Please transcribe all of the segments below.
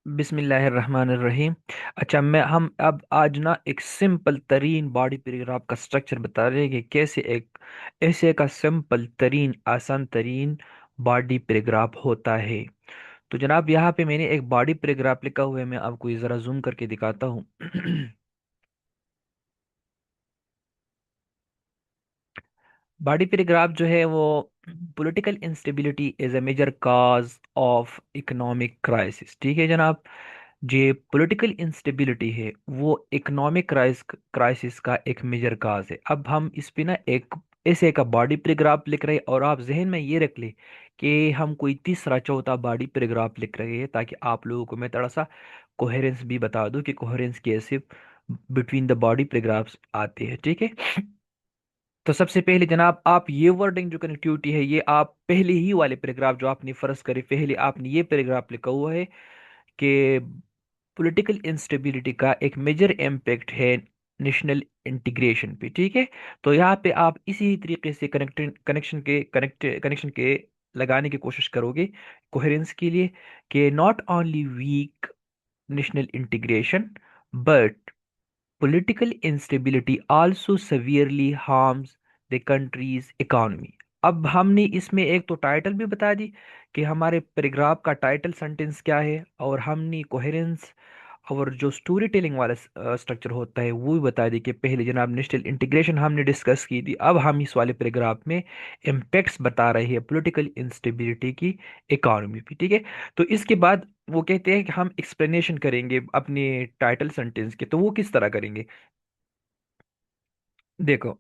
बिस्मिल्लाहिर्रहमानिर्रहीम। अच्छा, मैं हम अब आज ना एक सिंपल तरीन बॉडी पैराग्राफ का स्ट्रक्चर बता रहे हैं कि कैसे एक ऐसे का सिंपल तरीन आसान तरीन बॉडी पैराग्राफ होता है। तो जनाब, यहाँ पे मैंने एक बॉडी पैराग्राफ लिखा हुआ है, मैं आपको ये ज़रा जूम करके दिखाता हूँ। बॉडी पैराग्राफ जो है वो political instability is a major cause of economic crisis. ठीक है जनाब, जे पॉलिटिकल इंस्टेबिलिटी है वो इकोनॉमिक क्राइसिस का एक मेजर काज है। अब हम इस पे ना एक ऐसे का बॉडी पैराग्राफ लिख रहे हैं, और आप जहन में ये रख ले कि हम कोई तीसरा चौथा बॉडी पैराग्राफ लिख रहे हैं, ताकि आप लोगों को मैं थोड़ा सा कोहेरेंस भी बता दूं कि कोहेरेंस कैसे बिटवीन द बॉडी पैराग्राफ्स आते हैं। ठीक है, तो सबसे पहले जनाब, आप ये वर्डिंग जो कनेक्टिविटी है ये आप पहले ही वाले पैराग्राफ जो आपने फर्ज करे, पहले आपने ये पैराग्राफ लिखा हुआ है कि पॉलिटिकल इंस्टेबिलिटी का एक मेजर इम्पैक्ट है नेशनल इंटीग्रेशन पे। ठीक है, तो यहाँ पे आप इसी तरीके से कनेक्शन के लगाने की कोशिश करोगे कोहेरेंस के लिए, कि not only weak national integration but political instability also severely harms the country's economy। अब हमने इसमें एक तो टाइटल भी बता दी कि हमारे पैराग्राफ का टाइटल सेंटेंस क्या है, और हमने कोहेरेंस और जो स्टोरी टेलिंग वाला स्ट्रक्चर होता है वो भी बता दी कि पहले जनाब नेशनल इंटीग्रेशन हमने डिस्कस की थी, अब हम इस वाले पैराग्राफ में इम्पैक्ट्स बता रहे हैं पॉलिटिकल इंस्टेबिलिटी की इकोनॉमी पे। ठीक है, तो इसके बाद वो कहते हैं कि हम एक्सप्लेनेशन करेंगे अपने टाइटल सेंटेंस के, तो वो किस तरह करेंगे देखो।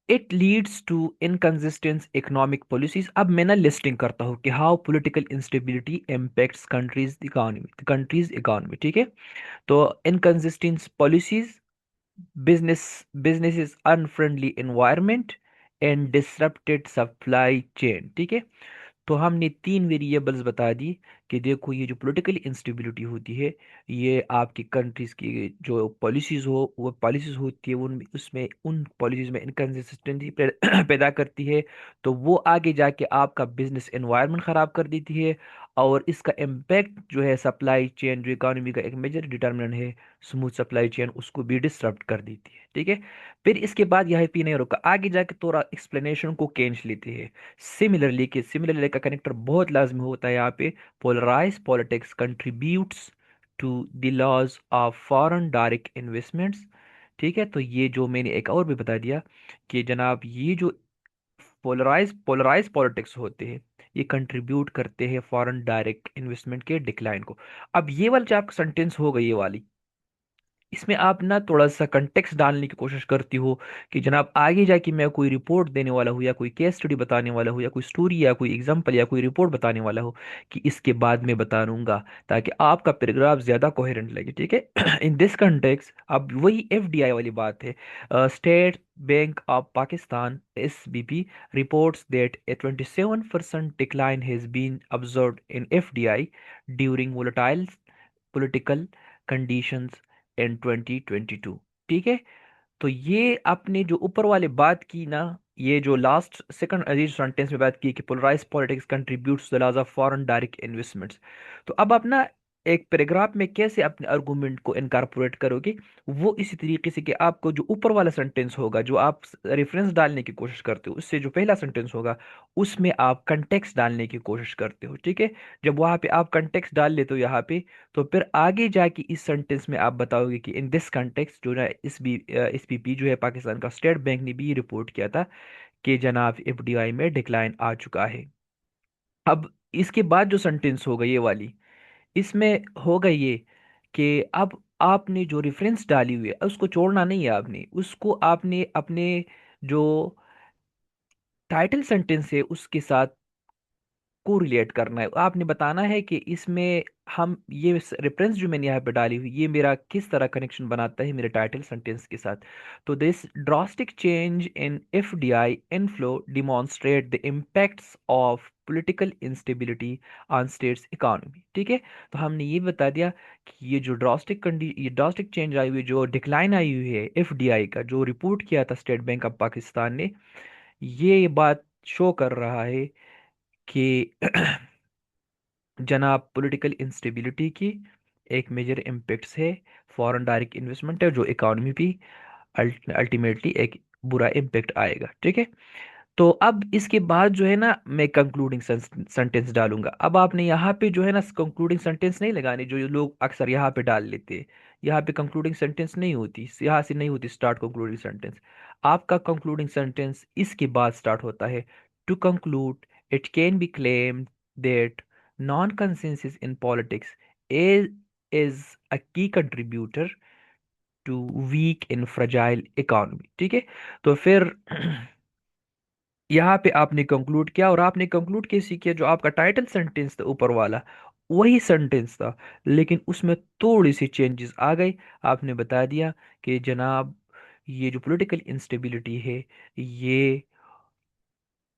It leads to inconsistent economic policies. अब मैं ना लिस्टिंग करता हूँ कि how political instability impacts countries economy. ठीक है, तो inconsistent policies, business businesses unfriendly environment and disrupted supply chain। ठीक है, तो हमने तीन वेरिएबल्स बता दी कि देखो ये जो पॉलिटिकल इंस्टेबिलिटी होती है ये आपकी कंट्रीज की जो पॉलिसीज हो वो पॉलिसीज होती है उन उसमें उन पॉलिसीज में इनकन्सिस्टेंसी पैदा करती है, तो वो आगे जाके आपका बिजनेस एनवायरनमेंट ख़राब कर देती है, और इसका इम्पैक्ट जो है सप्लाई चेन जो इकोनॉमी का एक मेजर डिटर्मिनेंट है, स्मूथ सप्लाई चेन, उसको भी डिसरप्ट कर देती है। ठीक है, फिर इसके बाद यह पी नहीं रुका, आगे जाके थोड़ा एक्सप्लेनेशन को खींच लेते हैं। सिमिलरली का कनेक्टर बहुत लाजमी होता है यहाँ पे। Polarise politics contributes to the loss of foreign direct investments. ठीक है, तो ये जो मैंने एक और भी बता दिया कि जनाब ये जो पोलराइज पॉलिटिक्स होते हैं ये कंट्रीब्यूट करते हैं फॉरेन डायरेक्ट इन्वेस्टमेंट के डिक्लाइन को। अब ये वाली जो आपका सेंटेंस हो गई ये वाली, इसमें आप ना थोड़ा सा कंटेक्स्ट डालने की कोशिश करती हो कि जनाब आगे जाके मैं कोई रिपोर्ट देने वाला हूँ या कोई केस स्टडी बताने वाला हूँ या कोई स्टोरी या कोई एग्जांपल या कोई रिपोर्ट बताने वाला हूँ कि इसके बाद मैं बता दूंगा, ताकि आपका पैराग्राफ ज्यादा कोहेरेंट लगे। ठीक है, इन दिस कंटेक्स्ट अब वही एफडीआई वाली बात है। State bank of Pakistan SBP reports that A 27% decline has been observed in FDI during volatile political conditions इन 2022। ठीक है, तो ये आपने जो ऊपर वाले बात की ना, ये जो लास्ट सेकंड अजीज सेंटेंस में बात की कि polarise politics contributes the loss of foreign direct investments, तो अब आप ना एक पैराग्राफ में कैसे अपने आर्गुमेंट को इनकारपोरेट करोगे, वो इसी तरीके से कि आपको जो ऊपर वाला सेंटेंस होगा जो आप रेफरेंस डालने की कोशिश करते हो उससे जो पहला सेंटेंस होगा उसमें आप कंटेक्स्ट डालने की कोशिश करते हो। ठीक है, जब वहां पे आप कंटेक्स्ट डाल लेते हो यहाँ पे, तो फिर आगे जाके इस सेंटेंस में आप बताओगे कि इन दिस कंटेक्स्ट जो ना इस पीपी जो है पाकिस्तान का स्टेट बैंक ने भी रिपोर्ट किया था कि जनाब एफडीआई में डिक्लाइन आ चुका है। अब इसके बाद जो सेंटेंस होगा ये वाली, इसमें होगा ये कि अब आपने जो रेफरेंस डाली हुई है उसको छोड़ना नहीं है, आपने उसको आपने अपने जो टाइटल सेंटेंस है उसके साथ को रिलेट करना है। आपने बताना है कि इसमें हम ये रेफरेंस जो मैंने यहाँ पे डाली हुई ये मेरा किस तरह कनेक्शन बनाता है मेरे टाइटल सेंटेंस के साथ। तो this drastic change in FDI inflow demonstrate the impacts of political instability on states economy. ठीक है, तो हमने ये बता दिया कि ये ड्रास्टिक चेंज आई हुई जो डिक्लाइन आई हुई है एफडीआई का जो रिपोर्ट किया था स्टेट बैंक ऑफ पाकिस्तान ने, ये बात शो कर रहा है कि जनाब, पॉलिटिकल इंस्टेबिलिटी की एक मेजर इम्पेक्ट्स है फॉरेन डायरेक्ट इन्वेस्टमेंट है, जो इकोनॉमी पे अल्टीमेटली एक बुरा इम्पेक्ट आएगा, ठीक है। तो अब इसके बाद जो है ना, मैं कंक्लूडिंग सेंटेंस डालूंगा। अब आपने यहाँ पे जो है ना कंक्लूडिंग सेंटेंस नहीं लगानी, जो ये लोग अक्सर यहाँ पे डाल लेते हैं। यहाँ पे कंक्लूडिंग सेंटेंस नहीं होती, यहाँ से नहीं होती स्टार्ट कंक्लूडिंग सेंटेंस। आपका कंक्लूडिंग सेंटेंस इसके बाद स्टार्ट होता है। To conclude, it can be claimed that non consensus in politics is is a key contributor to weak in fragile economy, ठीक है। तो फिर यहाँ पे आपने कंक्लूड किया, और आपने कंक्लूड कैसे किया? जो आपका टाइटल सेंटेंस था ऊपर वाला, वही सेंटेंस था, लेकिन उसमें थोड़ी सी चेंजेस आ गई। आपने बता दिया कि जनाब, ये जो पॉलिटिकल इंस्टेबिलिटी है, ये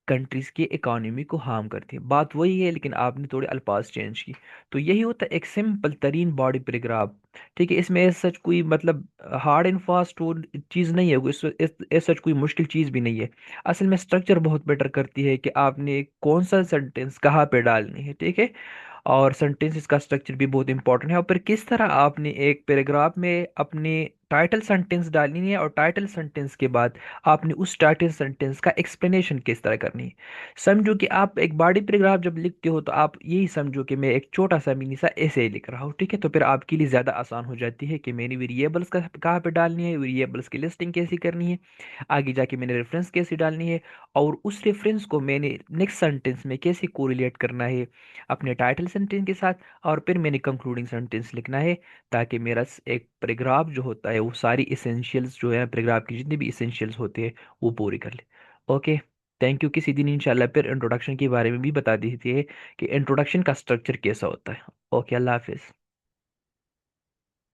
कंट्रीज की इकोनॉमी को हार्म करती है। बात वही है, लेकिन आपने थोड़े अल्फाज चेंज की। तो यही होता है एक सिंपल तरीन बॉडी पैराग्राफ, ठीक है। इसमें ऐसा सच कोई मतलब हार्ड एंड फास्ट वो चीज़ नहीं है, ऐसा सच कोई मुश्किल चीज़ भी नहीं है। असल में स्ट्रक्चर बहुत बेटर करती है कि आपने कौन सा सेंटेंस कहाँ पे डालनी है, ठीक है। और सेंटेंसेस का स्ट्रक्चर भी बहुत इंपॉर्टेंट है, और फिर किस तरह आपने एक पैराग्राफ में अपनी टाइटल सेंटेंस डालनी है, और टाइटल सेंटेंस के बाद आपने उस टाइटल सेंटेंस का एक्सप्लेनेशन किस तरह करनी है। समझो कि आप एक बॉडी पैराग्राफ जब लिखते हो, तो आप यही समझो कि मैं एक छोटा सा मिनी सा ऐसे ही लिख रहा हूँ, ठीक है। तो फिर आपके लिए ज़्यादा आसान हो जाती है कि मैंने वेरिएबल्स का कहाँ पे डालनी है, वेरिएबल्स की लिस्टिंग कैसे करनी है, आगे जाके मैंने रेफरेंस कैसे डालनी है, और उस रेफरेंस को मैंने नेक्स्ट सेंटेंस में कैसे कोरिलेट करना है अपने टाइटल सेंटेंस के साथ, और फिर मैंने कंक्लूडिंग सेंटेंस लिखना है, ताकि मेरा एक पैराग्राफ जो होता है वो सारी इसेंशियल्स जो है पैराग्राफ की जितने भी इसेंशियल्स होते हैं वो पूरी कर ले। Okay, thank you. किसी दिन इंशाल्लाह फिर इंट्रोडक्शन के बारे में भी बता दीजिए कि इंट्रोडक्शन का स्ट्रक्चर कैसा होता है। ओके, अल्लाह हाफिज़।